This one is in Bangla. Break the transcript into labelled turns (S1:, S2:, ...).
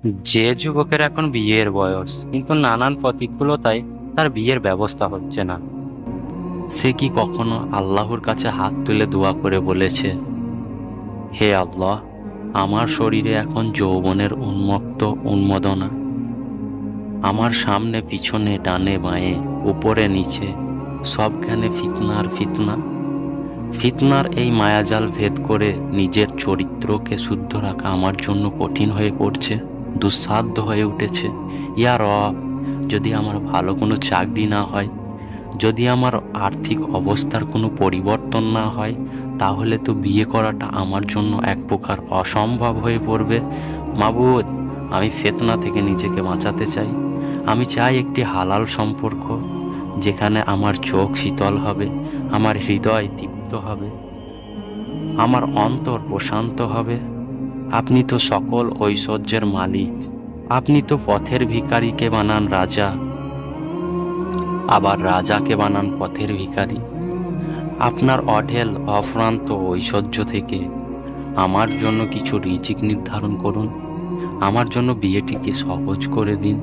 S1: যে যুবকের এখন বিয়ের বয়স কিন্তু নানান প্রতিকূলতায় তার বিয়ের ব্যবস্থা হচ্ছে না, সে কি কখনো আল্লাহর কাছে হাত তুলে দোয়া করে বলেছে, হে আল্লাহ, আমার শরীরে এখন যৌবনের উন্মত্ত উন্মোদনা, আমার সামনে পিছনে ডানে বাঁয়ে উপরে নিচে সবখানে ফিতনার ফিতনা, ফিতনার এই মায়াজাল ভেদ করে নিজের চরিত্রকে শুদ্ধ রাখা আমার জন্য কঠিন হয়ে পড়ছে, দুঃসাধ্য হয়ে উঠেছে। ইয়া রব, যদি আমার ভালো কোনো চাকরি না হয়, যদি আমার আর্থিক অবস্থার কোনো পরিবর্তন না হয়, তাহলে তো বিয়ে করাটা আমার জন্য এক প্রকার অসম্ভব হয়ে পড়বে। মাবুদ, আমি ফিতনা থেকে নিজেকে বাঁচাতে চাই। আমি চাই একটি হালাল সম্পর্ক, যেখানে আমার চোখ শীতল হবে, আমার হৃদয় তৃপ্ত হবে, আমার অন্তর প্রশান্ত হবে। আপনি তো সকল ঐশ্বর্যের মালিক, আপনি তো পথের ভিখারিকে বানান রাজা, আবার রাজাকে বানান পথের ভিখারি। আপনার অঢেল অফ্রান্ত ঐশ্বর্য থেকে আমার জন্য কিছু রিজিক নির্ধারণ করুন, আমার জন্য বিয়েটিকে সহজ করে দিন।